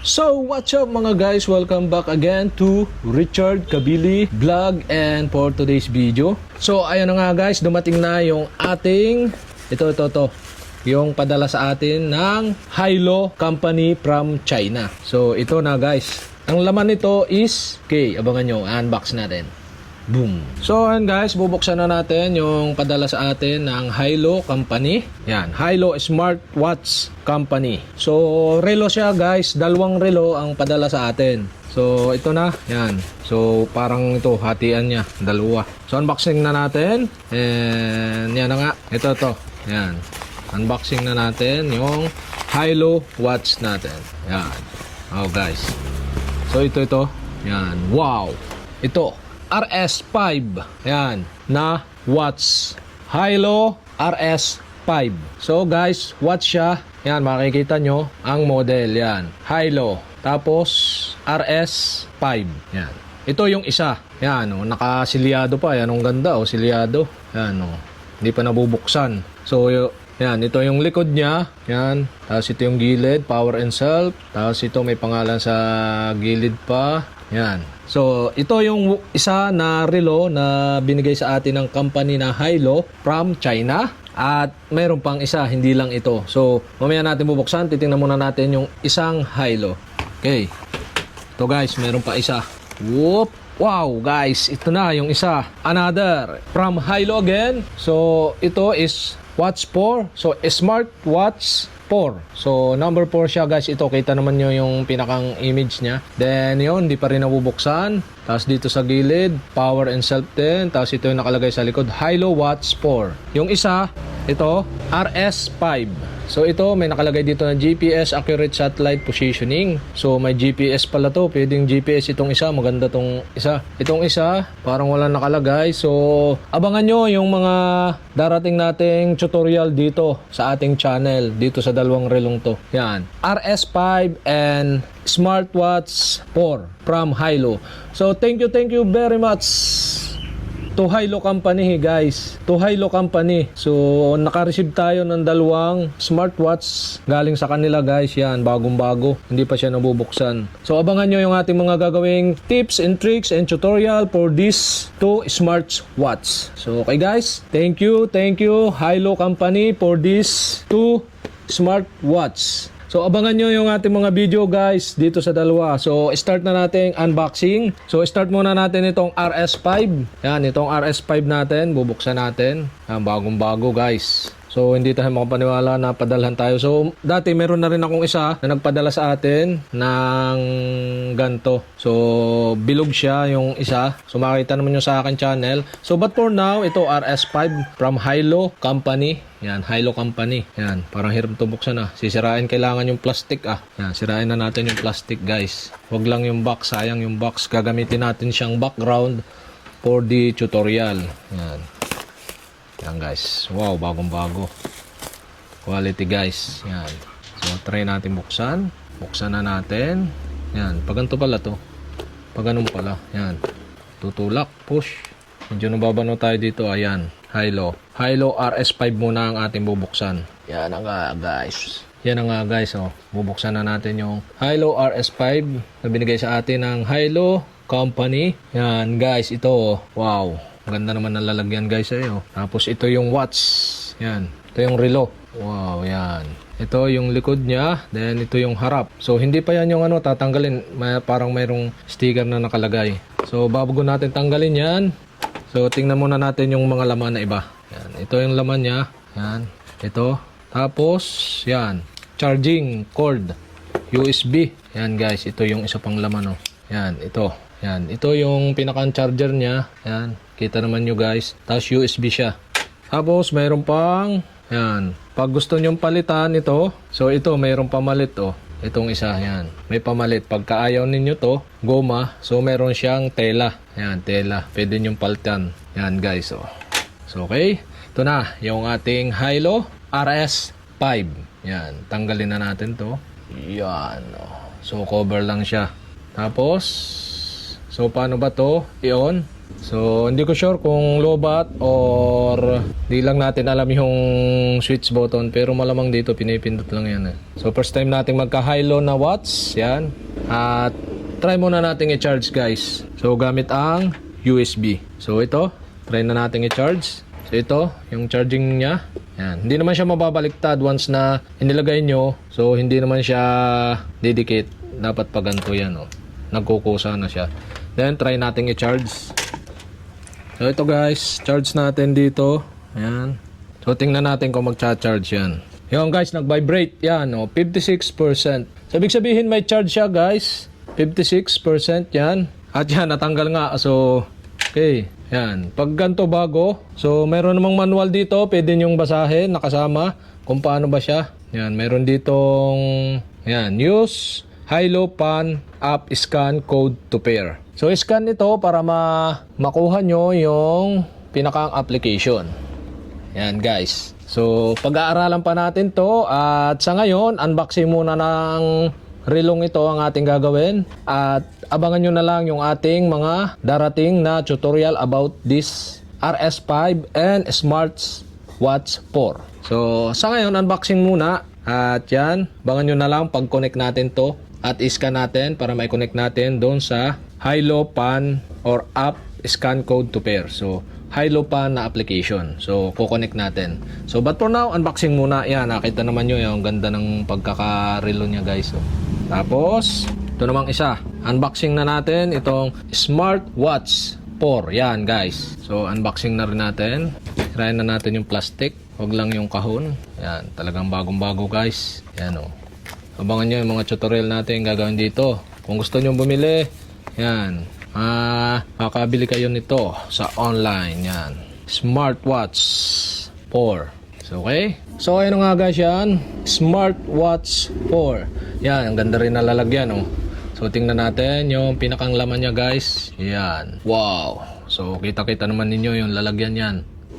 So what's up mga guys, welcome back again to Richard Kabili Vlog. And for today's video, so ayan na nga guys, dumating na yung ating ito yung padala sa atin ng Hilo Company from China. So ito na guys, ang laman nito is abangan nyo, unbox natin. Boom. So ayan guys, bubuksan na natin yung padala sa atin ng Hilo Company. Yan, Hilo Smartwatch Company. So relo siya guys, dalawang relo ang padala sa atin. So ito na, yan. So parang ito, hatian niya, dalawa. So unboxing na natin. And yan na nga, ito. Yan. Unboxing na natin yung Hilo watch natin. Yan. Oh guys. So ito. Yan. Wow. Ito. RS5. Yan, na watch. Hilo RS5. So guys, watch siya. Yan, makikita nyo ang model. Yan, Hilo. Tapos RS5. Yan. Ito yung isa. Yan, oh, nakasilyado pa. Yan, ang ganda, oh, silyado. Yan, oh. Hindi pa nabubuksan. So, yan, ito yung likod niya. Yan. Tapos ito yung gilid, power and self. Tapos ito may pangalan sa gilid pa. Yan. So, ito yung isa na relo na binigay sa atin ng company na Hilo from China. At mayroon pang isa, hindi lang ito. So, mamaya natin bubuksan. Titingnan muna natin yung isang Hilo. Okay. Ito guys, mayroon pa isa. Whoop! Wow guys, ito na yung isa. Another from Hilo again. So, ito is Watch 4. So, Smartwatch 4. So, number 4 siya guys. Ito, kita naman nyo yung pinakang image niya. Then, yun, di pa rin nabubuksan. Tapos dito sa gilid, power and self din. Tapos ito yung nakalagay sa likod, Hilo Watch 4. Yung isa, ito, RS5. So, ito, may nakalagay dito na GPS Accurate Satellite Positioning. So, may GPS pala to. Pwedeng GPS itong isa. Maganda tong isa. Itong isa, parang wala nakalagay. So, abangan nyo yung mga darating nating tutorial dito sa ating channel. Dito sa dalawang relong to. Yan. RS5 and Smartwatch 4 from Hilo. So, thank you very much to Hilo Company guys. To Hilo Company. So, naka-receive tayo ng dalawang smartwatch galing sa kanila guys. Yan, bagong-bago. Hindi pa siya nabubuksan. So, abangan nyo yung ating mga gagawing tips and tricks and tutorial for this two smartwatch. So, okay guys. Thank you Hilo Company for this two smartwatch. So, abangan nyo yung ating mga video guys dito sa dalawa. So, start na natin unboxing. So, start muna natin itong RS5. Yan, itong RS5 natin. Bubuksan natin. Yan, bagong-bago guys. So, hindi tayo makapaniwala na padalhan tayo. So, dati meron na rin akong isa na nagpadala sa atin ng ganto. So, bilog siya yung isa. So, makita naman nyo sa akin channel. So, but for now, ito RS5 from Hilo Company. Yan, Hilo Company. Yan, parang hirap ito buksan ah. Sisirain kailangan yung plastic ah. Yan, sirain na natin yung plastic guys. Huwag lang yung box, sayang yung box. Gagamitin natin siyang background for the tutorial. Yan. Yan guys. Wow, bagong-bago. Quality guys. Yan. So, try natin buksan. Buksan na natin. Yan, pag ganito pala to. Pag ganun pala. Yan. Tutulak, push. Medyo nababano tayo dito. Ayan. Hilo RS5 muna ang ating bubuksan. Yan na nga guys. Yan na nga guys. Oh. Bubuksan na natin yung Hilo RS5 na binigay sa atin ng Hilo Company. Yan guys. Ito. Wow. Ganda naman ng lalagyan guys. Tapos ito yung watch. Yan. Ito yung relo. Wow. Yan. Ito yung likod niya. Then ito yung harap. So hindi pa yan yung tatanggalin. Parang mayroong sticker na nakalagay. So bago natin tanggalin yan. So, tingnan muna natin yung mga laman na iba. Yan. Ito yung laman niya. Yan. Ito. Tapos, yan. Charging cord. USB. Yan guys. Ito yung isa pang laman. Oh. Yan. Ito. Yan. Ito yung pinakang charger niya. Yan. Kita naman nyo guys. Tapos USB siya. Tapos, mayroon pang, yan. Pag gusto nyong palitan ito. So, ito. Mayroon pamalit. Oh. Itong isa, yan. May pamalit. Pagka ayaw ninyo to, goma. So, meron siyang tela. Yan, tela. Pwede nyong palitan. Yan, guys. Oh. So, okay. Ito na, yung ating Hilo RS5. Yan. Tanggalin na natin to. Yan. Oh. So, cover lang siya. Tapos, so, paano ba to? I-on. So hindi ko sure kung lobat or di lang natin alam yung switch button, pero malamang dito pinipindot lang yan. So first time nating magka high-low na watts, yan. At try muna nating i-charge guys. So gamit ang USB. So ito, try na nating i-charge. So ito, yung charging niya. Yan. Hindi naman siya mababaliktad once na inilagay nyo. So hindi naman siya didikit. Dapat pa ganito yan. Oh. Nagkukusa na siya. Then try nating i-charge. So ito guys, charge natin dito. Ayan. So tingnan natin kung magcha-charge yan. Yung guys, nag-vibrate yan. Oh, 56%. So ibig sabihin may charge siya guys. 56% yan. At yan, natanggal nga. So, okay. Yan. Pag ganito bago, so meron namang manual dito. Pwede nyong basahin, nakasama kung paano ba siya. Yan, meron ditong yan, use high-low pan app scan code to pair. So, scan ito para makuha nyo yung pinakang application. Yan, guys. So, pag-aaralan pa natin to. At sa ngayon, unboxing muna ng relong ito ang ating gagawin. At abangan nyo na lang yung ating mga darating na tutorial about this RS5 and Smartwatch 4. So, sa ngayon, unboxing muna. At yan, abangan nyo na lang pag-connect natin to. At iscan natin para mai-connect natin doon sa high-low pan or app scan code to pair. So, high-low pan na application. So, kukonect natin. So, but for now, unboxing muna. Yan, nakita naman nyo yung ganda ng pagkaka-relo niya guys. So, tapos, ito namang isa. Unboxing na natin itong Smartwatch 4. Yan guys. So, unboxing na rin natin. Try na natin yung plastic. Huwag lang yung kahon. Yan, talagang bagong-bago guys. Yan o. Abangan nyo yung mga tutorial natin gagawin dito. Kung gusto nyo bumili, yan. Makakabili kayo nito sa online. Yan. Smartwatch 4. So, okay? So, ayun nga guys yan. Smartwatch 4. Yan, ang ganda rin na lalagyan, oh. So, tingnan natin yung pinakang laman niya, guys. Yan. Wow. So, kita-kita naman ninyo yung lalagyan yan,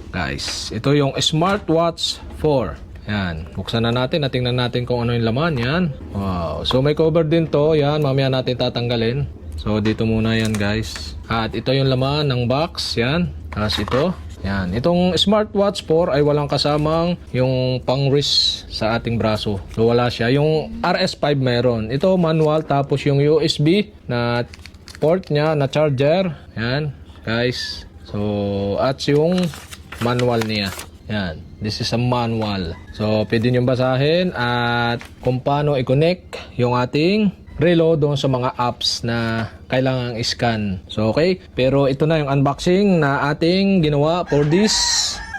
guys. Ito yung Smartwatch 4. Yan. Buksan na natin at tingnan natin kung ano yung laman. Yan. Wow. So, may cover din to. Yan. Mamaya natin tatanggalin. So, dito muna yan, guys. At ito yung laman ng box. Yan. Tapos ito. Yan. Itong Smartwatch 4 ay walang kasamang yung pang-wrist sa ating braso. So, wala siya. Yung RS5 meron. Ito, manual. Tapos yung USB na port niya na charger. Yan. Guys. So, at yung manual niya. Yan. This is a manual. So, pwede nyo basahin at kung paano i-connect yung ating relo doon sa mga apps na kailangang i-scan. So, okay. Pero ito na yung unboxing na ating ginawa for this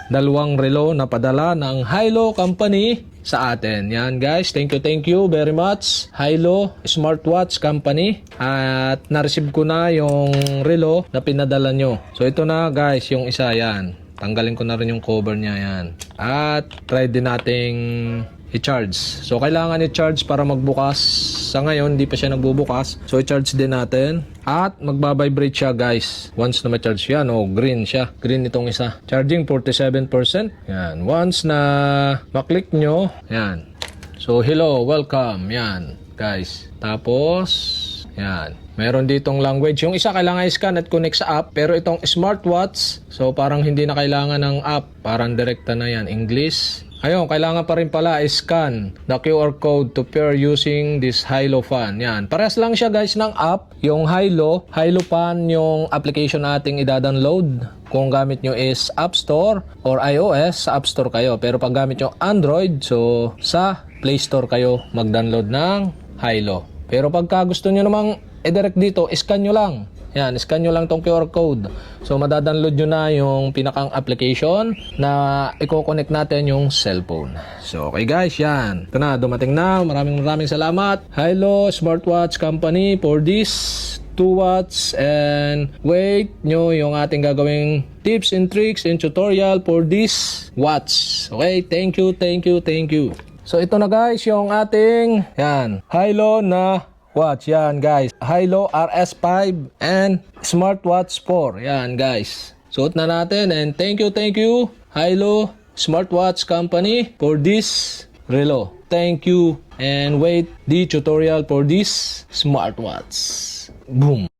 dalawang relo na padala ng Hilo Company sa atin. Yan guys. Thank you very much. Hilo Smartwatch Company. At na-receive ko na yung relo na pinadala nyo. So, ito na guys yung isa. Yan. Tanggalin ko na rin yung cover niya. Yan. At try din nating i-charge. So, kailangan i-charge para magbukas. Sa ngayon, hindi pa siya nagbubukas. So, i-charge din natin. At magbabibrate siya, guys. Once na ma-charge yan, oh, green siya. Green itong isa. Charging 47%. Yan. Once na maklik nyo, yan. So, hello, welcome. Yan, guys. Tapos, yan. Meron ditong language. Yung isa kailangan i-scan at connect sa app. Pero itong smartwatch, so parang hindi na kailangan ng app. Parang direkta na yan. English. Ayun, kailangan pa rin pala i-scan the QR code to pair using this Hilo Pan. Yan. Parehas lang siya guys ng app. Yung Hilo Pan yung application nating i-download. Kung gamit nyo is App Store or iOS, sa App Store kayo. Pero pag gamit nyo Android, so sa Play Store kayo mag-download ng Hilo. Pero pagka gusto nyo namang i-direct dito, scan nyo lang. Yan, scan nyo lang tong QR code. So, madadownload nyo na yung pinakang application na i-connect natin yung cellphone. So, okay guys, yan. Ito na, dumating na. Maraming salamat. Hilo Smartwatch Company for this 2 watts. And wait nyo yung ating gagawing tips and tricks and tutorial for this watch. Okay, thank you. So, ito na guys, yung ating, yan, Hilo na watch. Yan guys, Hilo RS5 and Smartwatch 4. Yan guys, suot na natin. And thank you Hilo Smartwatch Company for this relo. Thank you. And wait the tutorial for this smartwatch. Boom.